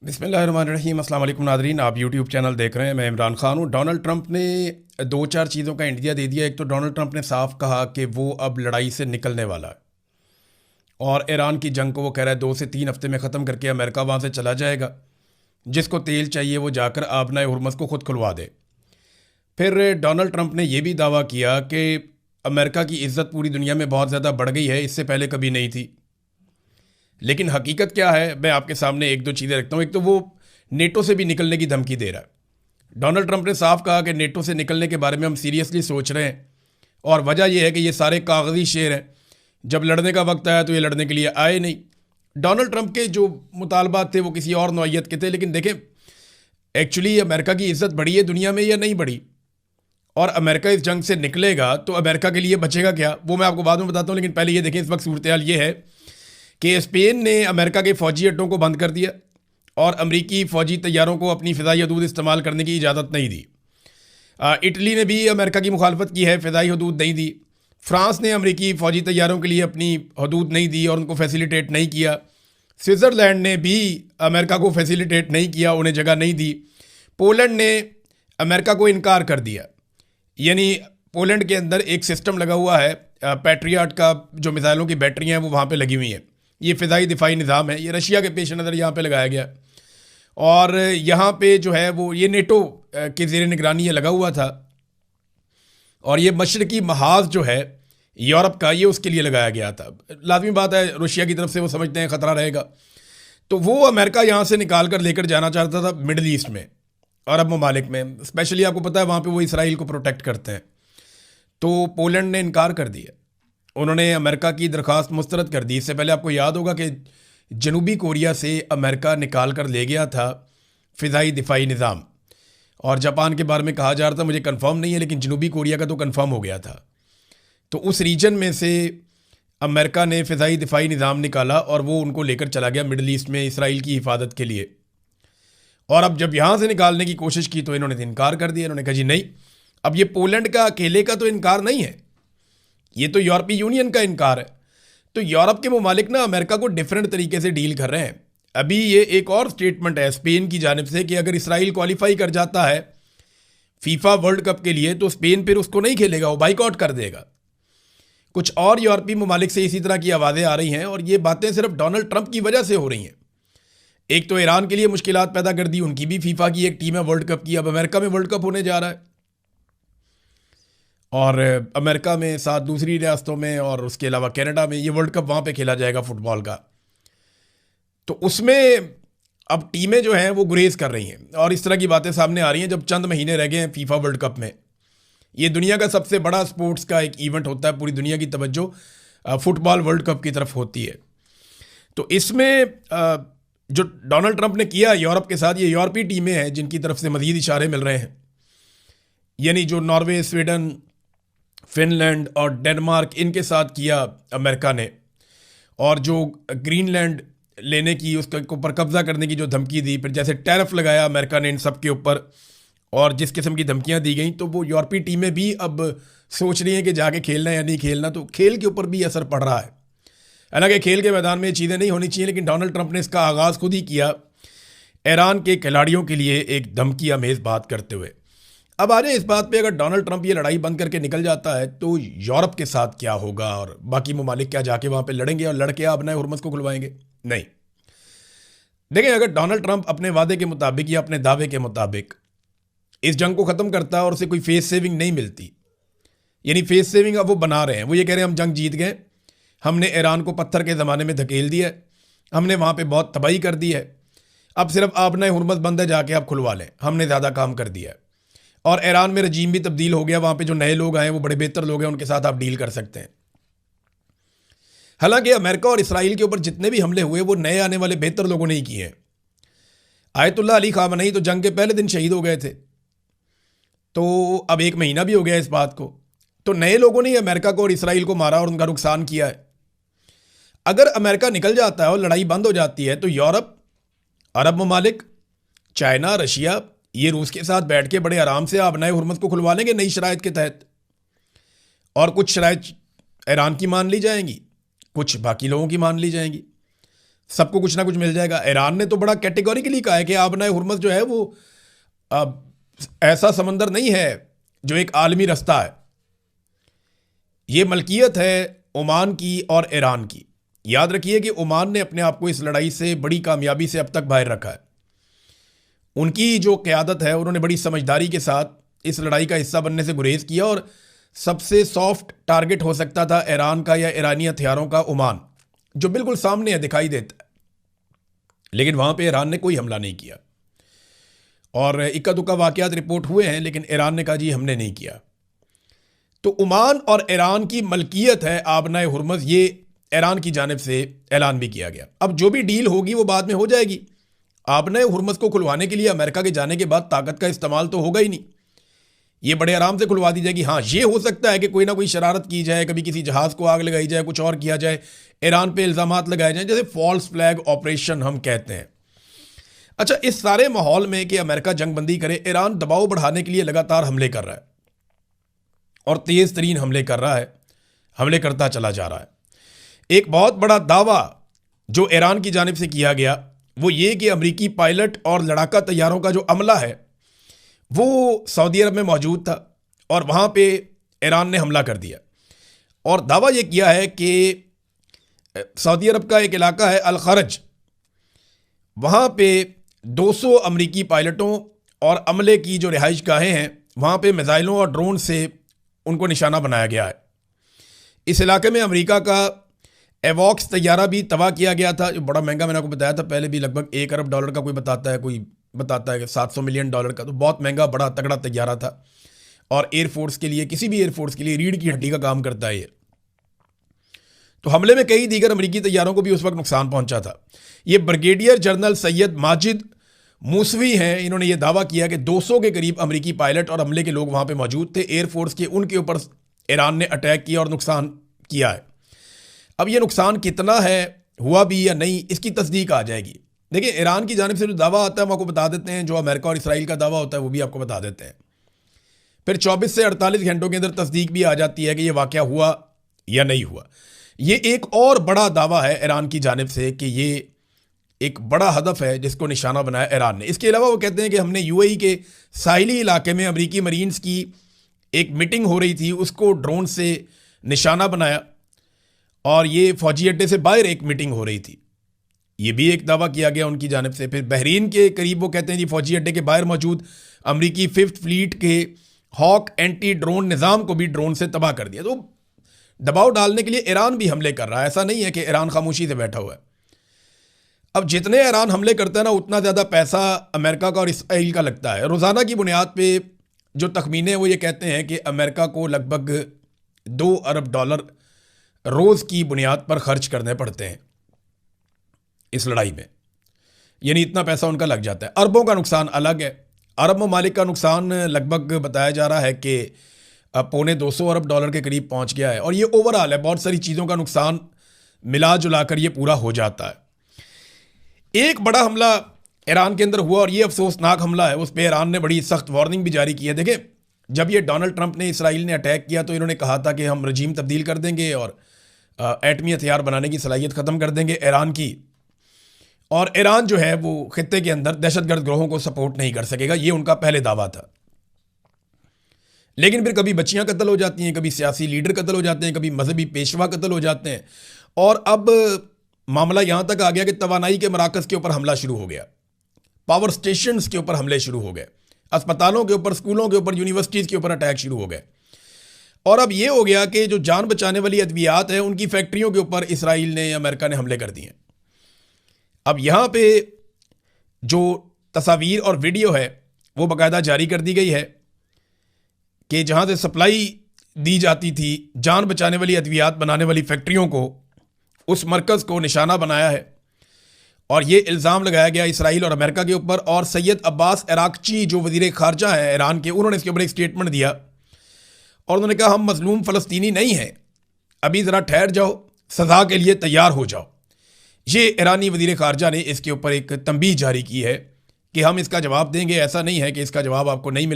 बिस्मिल्लाहिर्रहमानिर्रहीम। अस्सलाम वालेकुम नादरीन, आप यूट्यूब चैनल देख रहे हैं। मैं इमरान खान हूँ। डोनाल्ड ट्रंप ने दो चार चीज़ों का इंडिया दे दिया। एक तो डोनाल्ड ट्रंप ने साफ कहा कि वो अब लड़ाई से निकलने वाला है और ईरान की जंग को वो कह रहा है 2 से 3 हफ्ते में ख़त्म करके अमेरिका वहाँ से चला जाएगा। जिसको तेल चाहिए वो जाकर आबनाए हुर्मस को खुद खुलवा दे। फिर डोनाल्ड ट्रंप ने यह भी दावा किया कि अमेरिका की इज़्ज़त पूरी दुनिया में बहुत ज़्यादा बढ़ गई है, इससे पहले कभी नहीं थी। लेकिन हकीकत क्या है, मैं आपके सामने एक दो चीज़ें रखता हूँ। एक तो वो नेटो से भी निकलने की धमकी दे रहा है। डोनाल्ड ट्रंप ने साफ कहा कि नेटो से निकलने के बारे में हम सीरियसली सोच रहे हैं और वजह यह है कि ये सारे कागजी शेर हैं। जब लड़ने का वक्त आया तो ये लड़ने के लिए आए नहीं। डोनाल्ड ट्रंप के जो मुतालबात थे वो किसी और नौइयत के थे। लेकिन देखें, एक्चुअली अमेरिका की इज़्ज़त बढ़ी है दुनिया में या नहीं बढ़ी, और अमेरिका इस जंग से निकलेगा तो अमेरिका के लिए बचेगा क्या, वो मैं आपको बाद में बताता हूँ। लेकिन पहले ये देखें, इस वक्त सूरत हाल ये है कि स्पेन ने अमेरिका के फ़ौजी अड्डों को बंद कर दिया और अमरीकी फ़ौजी तैयारों को अपनी फ़िज़ाई हदूद इस्तेमाल करने की इजाज़त नहीं दी। इटली ने भी अमेरिका की मुखालफत की है, फ़िज़ाई हदूद नहीं दी। फ्रांस ने अमरीकी फ़ौजी तैयारों के लिए अपनी हदूद नहीं दी और उनको फैसिलिटेट नहीं किया। स्विट्ज़रलैंड ने भी अमेरिका को फैसिलिटेट नहीं किया, उन्हें जगह नहीं दी। पोलैंड ने अमेरिका को इनकार कर दिया। यानी पोलैंड के अंदर एक सिस्टम लगा हुआ है पैट्रियट का, जो मिसाइलों की बैटरियाँ हैं वो वहाँ पे लगी हुई हैं। ये फ़िज़ाई दिफाई निज़ाम है, ये रशिया के पेश नज़र यहाँ पे लगाया गया। और यहाँ पे जो है वो ये नेटो के ज़ेर निगरानी ये लगा हुआ था। और ये मशरकी महाज जो है यूरोप का, ये उसके लिए लगाया गया था। लाजमी बात है, रशिया की तरफ से वो समझते हैं ख़तरा रहेगा, तो वो अमेरिका यहाँ से निकाल कर लेकर जाना चाहता था मिडल ईस्ट में, अरब ममालिक में। स्पेशली आपको पता है वहाँ पे वो इसराइल को प्रोटेक्ट करते हैं। तो पोलैंड ने इनकार कर दिया, उन्होंने अमेरिका की दरख्वास्त मुस्तरद कर दी। इससे पहले आपको याद होगा कि जनूबी कोरिया से अमेरिका निकाल कर ले गया था फ़िज़ाई दिफाई निज़ाम, और जापान के बारे में कहा जा रहा था, मुझे कंफर्म नहीं है, लेकिन जनूबी कोरिया का तो कंफर्म हो गया था। तो उस रीजन में से अमेरिका ने फ़िज़ाई दिफाई निज़ाम निकाला और वो उनको लेकर चला गया मिडल ईस्ट में इसराइल की हिफाजत के लिए। और अब जब यहाँ से निकालने की कोशिश की तो इन्होंने इनकार कर दिया। इन्होंने कहा जी नहीं, अब ये पोलैंड का अकेले का तो इनकार नहीं है, ये तो यूरोपीय यूनियन का इनकार है। तो यूरोप के ममालिक ना अमेरिका को डिफरेंट तरीके से डील कर रहे हैं। अभी ये एक और स्टेटमेंट है स्पेन की जानिब से कि अगर इसराइल क्वालिफाई कर जाता है फीफा वर्ल्ड कप के लिए तो स्पेन फिर उसको नहीं खेलेगा, वो बाइकआउट कर देगा। कुछ और यूरोपीय ममालिक से इसी तरह की आवाज़ें आ रही हैं और ये बातें सिर्फ डोनाल्ड ट्रंप की वजह से हो रही हैं। एक तो ईरान के लिए मुश्किलात पैदा कर दी, उनकी भी फीफा की एक टीम है वर्ल्ड कप की, अब अमेरिका में वर्ल्ड कप होने जा रहा है और अमेरिका में 7 दूसरी रियासतों में और उसके अलावा कनाडा में ये वर्ल्ड कप वहाँ पे खेला जाएगा फुटबॉल का। तो उसमें अब टीमें जो हैं वो गुरेज कर रही हैं और इस तरह की बातें सामने आ रही हैं जब चंद महीने रह गए हैं फीफा वर्ल्ड कप में। ये दुनिया का सबसे बड़ा स्पोर्ट्स का एक इवेंट होता है, पूरी दुनिया की तवज्जो फुटबॉल वर्ल्ड कप की तरफ होती है। तो इसमें जो डोनाल्ड ट्रंप ने किया यूरोप के साथ, ये यूरोपीय टीमें हैं जिनकी तरफ से मज़ीद इशारे मिल रहे हैं। यानी जो नॉर्वे, स्वीडन, फिनलैंड और डेनमार्क, इनके साथ किया अमेरिका ने, और जो ग्रीनलैंड लेने की, उसके ऊपर कब्ज़ा करने की जो धमकी दी, फिर जैसे टैरिफ लगाया अमेरिका ने इन सब के ऊपर और जिस किस्म की धमकियां दी गई, तो वो यूरोपीय टीमें भी अब सोच रही हैं कि जाके खेलना है या नहीं खेलना। तो खेल के ऊपर भी असर पड़ रहा है। हालांकि खेल के मैदान में ये चीज़ें नहीं होनी चाहिए, लेकिन डोनाल्ड ट्रंप ने इसका आगाज़ खुद ही किया ईरान के खिलाड़ियों के लिए एक धमकी आमेज़ बात करते हुए। अब आ जाए इस बात पे, अगर डोनाल्ड ट्रंप ये लड़ाई बंद करके निकल जाता है तो यूरोप के साथ क्या होगा और बाकी ममालिक क्या जाके वहाँ पे लड़ेंगे और लड़के अपना हुर्मस को खुलवाएंगे? नहीं। देखें, अगर डोनाल्ड ट्रंप अपने वादे के मुताबिक या अपने दावे के मुताबिक इस जंग को ख़त्म करता है और उसे कोई फेस सेविंग नहीं मिलती, यानी फेस सेविंग अब वो बना रहे हैं, वो ये कह रहे हैं हम जंग जीत गए, हमने ईरान को पत्थर के ज़माने में धकेल दिया है, हमने वहाँ पे बहुत तबाही कर दी है, अब सिर्फ आपने हुर्मस बंद है, जाके आप खुलवा लें, हमने ज़्यादा काम कर दिया है। और ईरान में रजीम भी तब्दील हो गया, वहाँ पे जो नए लोग आए वो बड़े बेहतर लोग हैं, उनके साथ आप डील कर सकते हैं। हालांकि अमेरिका और इसराइल के ऊपर जितने भी हमले हुए वो नए आने वाले बेहतर लोगों ने ही किए हैं। आयतुल्लाह अली खामनेई तो जंग के पहले दिन शहीद हो गए थे, तो अब 1 महीना भी हो गया इस बात को। तो नए लोगों ने अमेरिका को और इसराइल को मारा और उनका नुकसान किया है। अगर अमेरिका निकल जाता है और लड़ाई बंद हो जाती है तो यूरोप, अरब ममालिक, चाइना, रशिया, ये रूस के साथ बैठ के बड़े आराम से आप नए हुर्मस को खुलवा लेंगे नई शराइत के तहत। और कुछ शराइत ईरान की मान ली जाएंगी, कुछ बाकी लोगों की मान ली जाएंगी। सबको कुछ ना कुछ मिल जाएगा। ईरान ने तो बड़ा कैटेगोरिकली कहा है कि आबनाए हुर्मुज़ जो है वो ऐसा समंदर नहीं है जो एक आलमी रास्ता है, ये मलकियत है ओमान की और ईरान की। याद रखिए कि ओमान ने अपने आप को इस लड़ाई से बड़ी कामयाबी से अब तक बाहर रखा है। उनकी जो क़यादत है, उन्होंने बड़ी समझदारी के साथ इस लड़ाई का हिस्सा बनने से गुरेज किया और सबसे सॉफ्ट टारगेट हो सकता था ईरान का या ईरानी हथियारों का ओमान, जो बिल्कुल सामने है, दिखाई देता है, लेकिन वहां पे ईरान ने कोई हमला नहीं किया। और इक्का दुक्का वाकयात रिपोर्ट हुए हैं, लेकिन ईरान ने कहा जी हमने नहीं किया। तो ओमान और ईरान की मलकियत है आबनाए हुर्मुज़, ये ईरान की जानिब से ऐलान भी किया गया। अब जो भी डील होगी वो बाद में हो जाएगी। आबनाए हुर्मुज़ को खुलवाने के लिए अमेरिका के जाने के बाद ताकत का इस्तेमाल तो होगा ही नहीं, ये बड़े आराम से खुलवा दी जाएगी। हाँ, ये हो सकता है कि कोई ना कोई शरारत की जाए, कभी किसी जहाज़ को आग लगाई जाए, कुछ और किया जाए, ईरान पे इल्ज़ामात लगाए जाए, जैसे फॉल्स फ्लैग ऑपरेशन हम कहते हैं। अच्छा, इस सारे माहौल में कि अमेरिका जंगबंदी करे, ईरान दबाव बढ़ाने के लिए लगातार हमले कर रहा है और तेज़ तरीन हमले कर रहा है, हमले करता चला जा रहा है। एक बहुत बड़ा दावा जो ईरान की जानिब से किया गया वो ये कि अमरीकी पायलट और लड़ाका तैयारों का जो अमला है वो सऊदी अरब में मौजूद था और वहाँ पे ईरान ने हमला कर दिया। और दावा ये किया है कि सऊदी अरब का एक इलाका है अल खरज, वहाँ पे 200 अमरीकी पायलटों और अमले की जो रिहाइश गाहें हैं वहाँ पे मिसाइलों और ड्रोन से उनको निशाना बनाया गया है। इस इलाके में अमेरिका का एवॉक्स तैयारा भी तबाह किया गया था, जो बड़ा महंगा, मैंने आपको बताया था पहले भी, लगभग $1 अरब का कोई बताता है कि $700 मिलियन का, तो बहुत महंगा बड़ा तगड़ा तैयारा था। और एयरफोर्स के लिए, किसी भी एयरफोर्स के लिए रीढ़ की हड्डी का काम करता है ये। तो हमले में कई दीगर अमरीकी तैयारों को भी उस वक्त नुकसान पहुंचा था। ये ब्रिगेडियर जनरल सैयद माजिद मूसवी हैं, इन्होंने ये दावा किया कि 200 के करीब अमरीकी पायलट और अमले के लोग वहाँ पे मौजूद थे। एयरफोर्स के उनके ऊपर ईरान ने अटैक किया और नुकसान किया है। अब ये नुकसान कितना है, हुआ भी या नहीं, इसकी तस्दीक आ जाएगी। देखिए, ईरान की जानिब से जो दावा आता है हम आपको बता देते हैं, जो अमेरिका और इसराइल का दावा होता है वो भी आपको बता देते हैं। फिर 24 से 48 घंटों के अंदर तस्दीक भी आ जाती है कि ये वाक़या हुआ या नहीं हुआ। ये एक और बड़ा दावा है ईरान की जानिब से कि ये एक बड़ा हदफ है जिसको निशाना बनाया ईरान ने। इसके अलावा वो कहते हैं कि हमने यूएई के साहिली इलाके में अमरीकी मरीन्स की एक मीटिंग हो रही थी, उसको ड्रोन से निशाना बनाया और ये फौजी अड्डे से बाहर एक मीटिंग हो रही थी, ये भी एक दावा किया गया उनकी जानिब से। फिर बहरीन के करीब वो कहते हैं जी फौजी अड्डे के बाहर मौजूद अमरीकी 5th फ्लीट के हॉक एंटी ड्रोन निज़ाम को भी ड्रोन से तबाह कर दिया। तो दबाव डालने के लिए ईरान भी हमले कर रहा है, ऐसा नहीं है कि ईरान खामोशी से बैठा हुआ है। अब जितने ईरान हमले करता है ना, उतना ज़्यादा पैसा अमेरिका का और इसराइल का लगता है। रोज़ाना की बुनियाद पे जो तखमीने वो ये कहते हैं कि अमेरिका को लगभग $2 अरब रोज़ की बुनियाद पर खर्च करने पड़ते हैं इस लड़ाई में, यानी इतना पैसा उनका लग जाता है। अरबों का नुकसान अलग है। अरब ममालिक का नुकसान लगभग बताया जा रहा है कि $250 अरब के करीब पहुंच गया है। और ये ओवरऑल है, बहुत सारी चीज़ों का नुकसान मिला जुला कर ये पूरा हो जाता है। एक बड़ा हमला ईरान के अंदर हुआ और ये अफसोसनाक हमला है, उस पर ईरान ने बड़ी सख्त वार्निंग भी जारी की है। देखें, जब ये डोनाल्ड ट्रंप ने, इसराइल ने अटैक किया तो इन्होंने कहा था कि हम रजीम तब्दील कर देंगे और एटमी हथियार बनाने की सलाहियत ख़त्म कर देंगे ईरान की, और ईरान जो है वो खित्ते के अंदर दहशतगर्द ग्रोहों को सपोर्ट नहीं कर सकेगा, ये उनका पहले दावा था। लेकिन फिर कभी बच्चियां कत्ल हो जाती हैं, कभी सियासी लीडर कत्ल हो जाते हैं, कभी मजहबी पेशवा कत्ल हो जाते हैं, और अब मामला यहाँ तक आ गया कि तवानाई के मराकज़ के ऊपर हमला शुरू हो गया, पावर स्टेशंस के ऊपर हमले शुरू हो गए, अस्पतालों के ऊपर, स्कूलों के ऊपर, यूनिवर्सिटीज़ के ऊपर अटैक शुरू हो गए। और अब ये हो गया कि जो जान बचाने वाली अद्वियात है उनकी फैक्ट्रियों के ऊपर इसराइल ने या अमेरिका ने हमले कर दिए। अब यहाँ पे जो तस्वीर और वीडियो है वो बाकायदा जारी कर दी गई है कि जहाँ से सप्लाई दी जाती थी जान बचाने वाली अद्वियात बनाने वाली फैक्ट्रियों को, उस मरकज़ को निशाना बनाया है और ये इल्ज़ाम लगाया गया इसराइल और अमेरिका के ऊपर। और सैयद अब्बास अराक्ची जो वज़ीर ख़ारजा है ईरान के, उन्होंने इसके ऊपर एक स्टेटमेंट दिया और उन्होंने कहा हम मज़लूम फ़लस्तीनी नहीं हैं, अभी ज़रा ठहर जाओ, सज़ा के लिए तैयार हो जाओ। ये ईरानी वज़ीर ख़ारजा ने इसके ऊपर एक तंबीह जारी की है कि हम इसका जवाब देंगे, ऐसा नहीं है कि इसका जवाब आपको नहीं मिले।